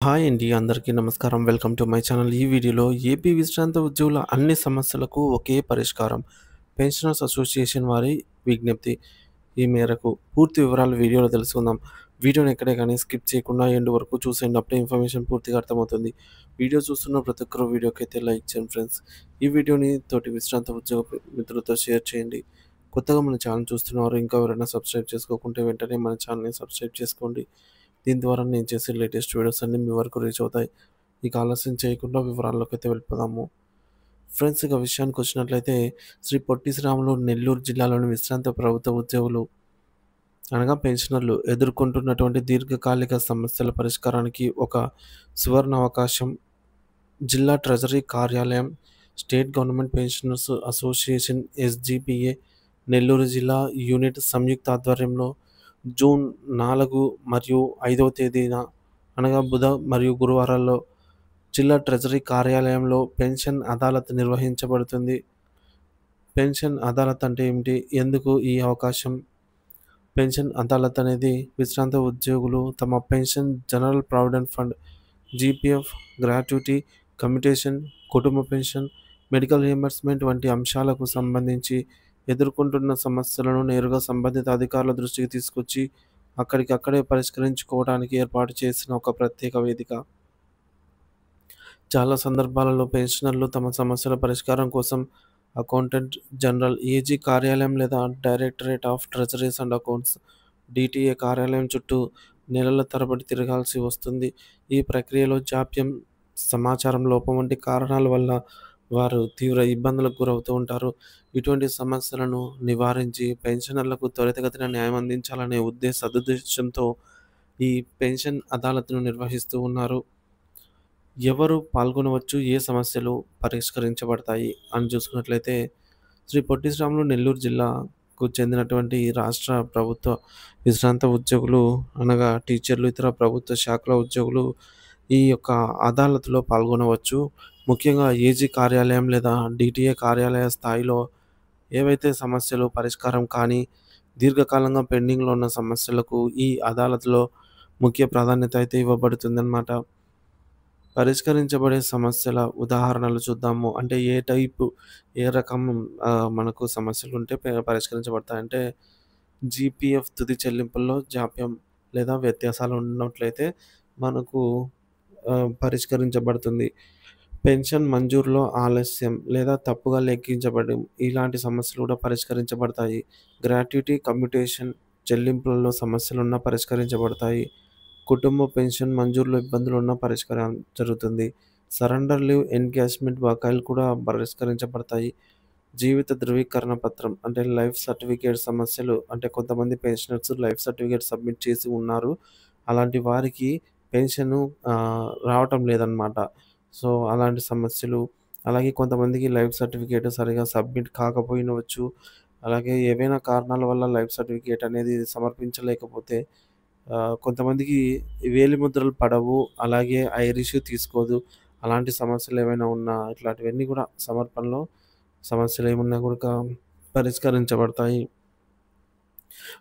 Hi అండి. అందరికీ నమస్కారం. Welcome to my channel. ఈ వీడియోలో ఏపీ విశ్రాంత ఉద్యోగుల అన్ని సమస్యలకు ఒకే పరిష్కారం. పెన్షనర్స్ అసోసియేషన్ వారి విజ్ఞప్తి. ఈ మేరకు పూర్తి వివరాలు వీడియోలో తెలుసుకుందాం. వీడియోని ఎక్కడే కానీ స్కిప్ చేయకుండా ఎండ్ వరకు చూసేయండి. అప్పుడే ఇన్ఫర్మేషన్ పూర్తిగా అర్థమవుతుంది. వీడియో చూస్తున్న ప్రతి ఒక్కరు వీడియోకైతే లైక్ చేయండి ఫ్రెండ్స్. ఈ వీడియోని తోటి విశ్రాంత ఉద్యోగ మిత్రులతో షేర్ చేయండి. కొత్తగా మన ఛానల్ చూస్తున్నవారు ఇంకా ఎవరైనా సబ్స్క్రైబ్ చేసుకోకుంటే వెంటనే మన ఛానల్ని సబ్స్క్రైబ్ చేసుకోండి. దీని ద్వారా నేను చేసే లేటెస్ట్ వీడియోస్ అన్నీ మీ వరకు రీచ్ అవుతాయి. ఇక ఆలస్యం చేయకుండా వివరాల్లోకి అయితే వెళ్ళిపోదాము. ఫ్రెండ్స్, ఇక విషయానికి వచ్చినట్లయితే శ్రీ పొట్టి శ్రీరాములు నెల్లూరు జిల్లాలోని విశ్రాంత ప్రభుత్వ ఉద్యోగులు అనగా పెన్షనర్లు ఎదుర్కొంటున్నటువంటి దీర్ఘకాలిక సమస్యల పరిష్కారానికి ఒక సువర్ణ అవకాశం. జిల్లా ట్రెజరీ కార్యాలయం, state government pensioners association SGPA Nellore జిల్లా యూనిట్ సంయుక్త ఆధ్వర్యంలో జూన్ 4 మరియు 5వ తేదీన అనగా బుధ మరియు గురువారాల్లో జిల్లా ట్రెజరీ కార్యాలయంలో పెన్షన్ అదాలత్ నిర్వహించబడుతుంది. పెన్షన్ అదాలత్ అంటే ఏమిటి? ఎందుకు ఈ అవకాశం? పెన్షన్ అదాలత్ అనేది విశ్రాంత ఉద్యోగులు తమ pension, general provident fund, GPF, gratuity, commutation, కుటుంబ పెన్షన్, మెడికల్ రియంబర్స్మెంట్ వంటి అంశాలకు సంబంధించి ఎదుర్కొంటున్న సమస్యలను నేరుగా సంబంధిత అధికారుల దృష్టికి తీసుకొచ్చి అక్కడికక్కడే పరిష్కరించుకోవడానికి ఏర్పాటు చేసిన ఒక ప్రత్యేక వేదిక. చాలా సందర్భాలలో పెన్షనర్లు తమ సమస్యల పరిష్కారం కోసం అకౌంటెంట్ జనరల్ ఏజీ కార్యాలయం లేదా directorate of treasuries and accounts DTA కార్యాలయం చుట్టూ నెలల తరబడి తిరగాల్సి వస్తుంది. ఈ ప్రక్రియలో జాప్యం, సమాచారం లోపం వంటి కారణాల వల్ల వారు తీవ్ర ఇబ్బందులకు గురవుతూ ఉంటారు. ఇటువంటి సమస్యలను నివారించి పెన్షనర్లకు త్వరితగతిన న్యాయం అందించాలనే సదుద్దేశంతో ఈ పెన్షన్ అదాలత్ను నిర్వహిస్తూ ఉన్నారు. ఎవరు పాల్గొనవచ్చు? ఏ సమస్యలు పరిష్కరించబడతాయి అని చూసుకున్నట్లయితే శ్రీ పొట్టి శ్రీరాములు నెల్లూరు జిల్లాకు చెందినటువంటి రాష్ట్ర ప్రభుత్వ విశ్రాంత ఉద్యోగులు అనగా టీచర్లు, ఇతర ప్రభుత్వ శాఖల ఉద్యోగులు ఈ యొక్క అదాలత్లో పాల్గొనవచ్చు. ముఖ్యంగా ఏజీ కార్యాలయం లేదా డిటిఏ కార్యాలయ స్థాయిలో ఏవైతే సమస్యలు పరిష్కారం కానీ దీర్ఘకాలంగా పెండింగ్లో ఉన్న సమస్యలకు ఈ అదాలత్లో ముఖ్య ప్రాధాన్యత అయితే ఇవ్వబడుతుందన్నమాట. పరిష్కరించబడే సమస్యల ఉదాహరణలు చూద్దాము. అంటే ఏ టైపు, ఏ రకం మనకు సమస్యలుంటే పరిష్కరించబడతాయంటే జీపీఎఫ్ తుది చెల్లింపుల్లో జాప్యం లేదా వ్యత్యాసాలు ఉన్నట్లయితే మనకు పరిష్కరించబడుతుంది. పెన్షన్ మంజూరులో ఆలస్యం లేదా తప్పుగా లెక్కించబడడం ఇలాంటి సమస్యలు కూడా పరిష్కరించబడతాయి. గ్రాట్యుటీ, కమ్యుటేషన్ చెల్లింపులలో సమస్యలున్నా పరిష్కరించబడతాయి. కుటుంబ పెన్షన్ మంజూరులో ఇబ్బందులున్నా పరిష్కారం జరుగుతుంది. సరెండర్ లీవ్, ఎన్‌క్యాష్‌మెంట్ బకాయిలు కూడా పరిష్కరించబడతాయి. జీవిత ధృవీకరణ పత్రం అంటే లైఫ్ సర్టిఫికేట్ సమస్యలు అంటే కొంతమంది పెన్షనర్స్ లైఫ్ సర్టిఫికేట్ సబ్మిట్ చేసి ఉన్నారు. అలాంటి వారికి పెన్షను రావటం లేదనమాట. సో, అలాంటి సమస్యలు, అలాగే కొంతమందికి లైఫ్ సర్టిఫికేట్ సరిగ్గా సబ్మిట్ కాకపోయినవచ్చు. అలాగే ఏవైనా కారణాల వల్ల లైఫ్ సర్టిఫికేట్ అనేది సమర్పించలేకపోతే కొంతమందికి వేలిముద్రలు పడవు. అలాగే ఐరిష్ తీసుకోదు. అలాంటి సమస్యలు ఏమైనా ఉన్నా ఇట్లాంటివన్నీ కూడా సమర్పణలో సమస్యలు ఏమున్నా కూడా పరిష్కరించబడతాయి.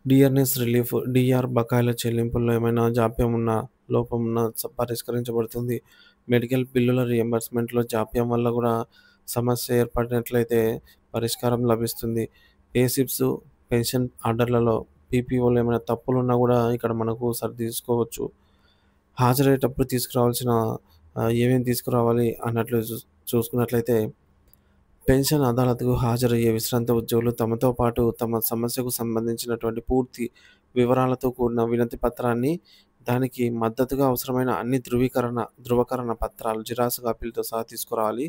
డిఆర్‌ఎస్ రిలీఫ్, డిఆర్ బకాయిల చెల్లింపుల్లో ఏమైనా జాప్యం ఉన్నా, లోపం ఉన్నా పరిష్కరించబడుతుంది. మెడికల్ బిల్లుల రియంబర్స్‌మెంట్‌లో జాప్యం వల్ల కూడా సమస్య ఏర్పడినట్లయితే పరిష్కారం లభిస్తుంది. పే స్లిప్స్, పెన్షన్ ఆర్డర్‌లలో పీపీఓలో ఏమైనా తప్పులున్నా కూడా ఇక్కడ మనకు సరిదిద్దుకోవచ్చు. హాజరయ్యేటప్పుడు తీసుకురావాల్సిన ఏమేమి తీసుకురావాలి అన్నట్లు చూసుకున్నట్లయితే పెన్షన్ అదాలత్‌కు హాజరయ్యే విశ్రాంత ఉద్యోగులు తమతో పాటు తమ సమస్యకు సంబంధించినటువంటి పూర్తి వివరాలతో కూడిన వినతి పత్రాన్ని, దానికి మద్దతుగా అవసరమైన అన్ని ధృవీకరణ పత్రాలు, జిరాక్స్ కాపీలతో సహా తీసుకురావాలి.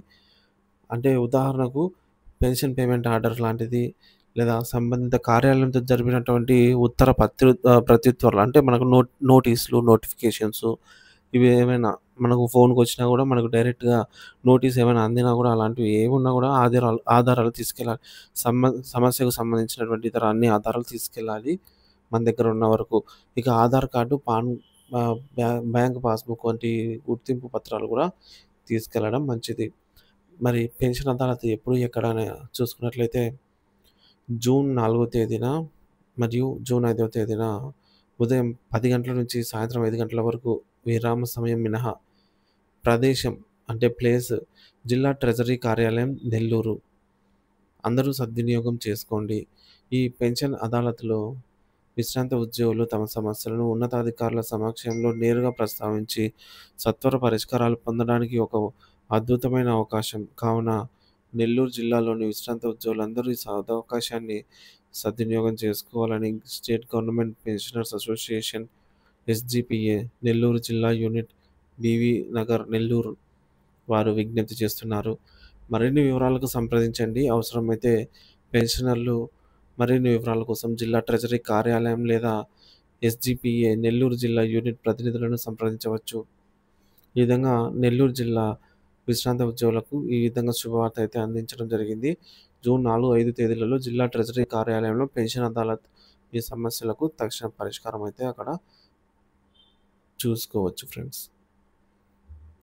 అంటే ఉదాహరణకు పెన్షన్ పేమెంట్ ఆర్డర్ లాంటిది లేదా సంబంధిత కార్యాలయంతో జరిపినటువంటి ఉత్తర ప్రత్యుత్తరాలు అంటే మనకు నోటీసులు, నోటిఫికేషన్స్ ఇవి ఏమైనా మనకు ఫోన్‌కొచ్చినా కూడా మనకు డైరెక్ట్‌గా నోటీస్ ఏమైనా అందినా కూడా అలాంటివి ఏమున్నా కూడా ఆధారాలు తీసుకెళ్ళాలి. సమస్యకు సంబంధించినటువంటి ఇతర అన్ని ఆధారాలు తీసుకెళ్ళాలి మన దగ్గర ఉన్న వరకు. ఇక ఆధార్ కార్డు, బ్యాంక్ పాస్‌బుక్ వంటి గుర్తింపు పత్రాలు కూడా తీసుకెళ్లడం మంచిది. మరి పెన్షన్ అదాలత్ ఎప్పుడు, ఎక్కడ అని చూసుకున్నట్లయితే జూన్ 4వ తేదీన మరియు జూన్ 5వ తేదీన ఉదయం 10 గంటల నుంచి సాయంత్రం 5 గంటల వరకు విరామ సమయం మినహా ప్రదేశం అంటే ప్లేస్ జిల్లా ట్రెజరీ కార్యాలయం నెల్లూరు. అందరూ సద్వినియోగం చేసుకోండి. ఈ పెన్షన్ అదాలత్‌లో విశ్రాంత ఉద్యోగులు తమ సమస్యలను ఉన్నతాధికారుల సమక్షంలో నేరుగా ప్రస్తావించి సత్వర పరిష్కారాలు పొందడానికి ఒక అద్భుతమైన అవకాశం. కావున నెల్లూరు జిల్లాలోని విశ్రాంత ఉద్యోగులందరూ ఈ సదవకాశాన్ని సద్వినియోగం చేసుకోవాలని state government pensioners association SGPA Nellore జిల్లా యూనిట్ బీవీ నగర్ నెల్లూరు వారు విజ్ఞప్తి చేస్తున్నారు. మరిన్ని వివరాలకు సంప్రదించండి. అవసరమైతే పెన్షనర్లు మరిన్ని వివరాల కోసం జిల్లా ట్రెజరీ కార్యాలయం లేదా ఎస్‌జీపీఏ నెల్లూరు జిల్లా యూనిట్ ప్రతినిధులను సంప్రదించవచ్చు. ఈ విధంగా నెల్లూరు జిల్లా విశ్రాంత ఉద్యోగులకు ఈ విధంగా శుభవార్త అయితే అందించడం జరిగింది. జూన్ 4, 5 తేదీలలో జిల్లా ట్రెజరీ కార్యాలయంలో పెన్షన్ అదాలత్ మీ సమస్యలకు తక్షణ పరిష్కారం అయితే అక్కడ చూసుకోవచ్చు ఫ్రెండ్స్.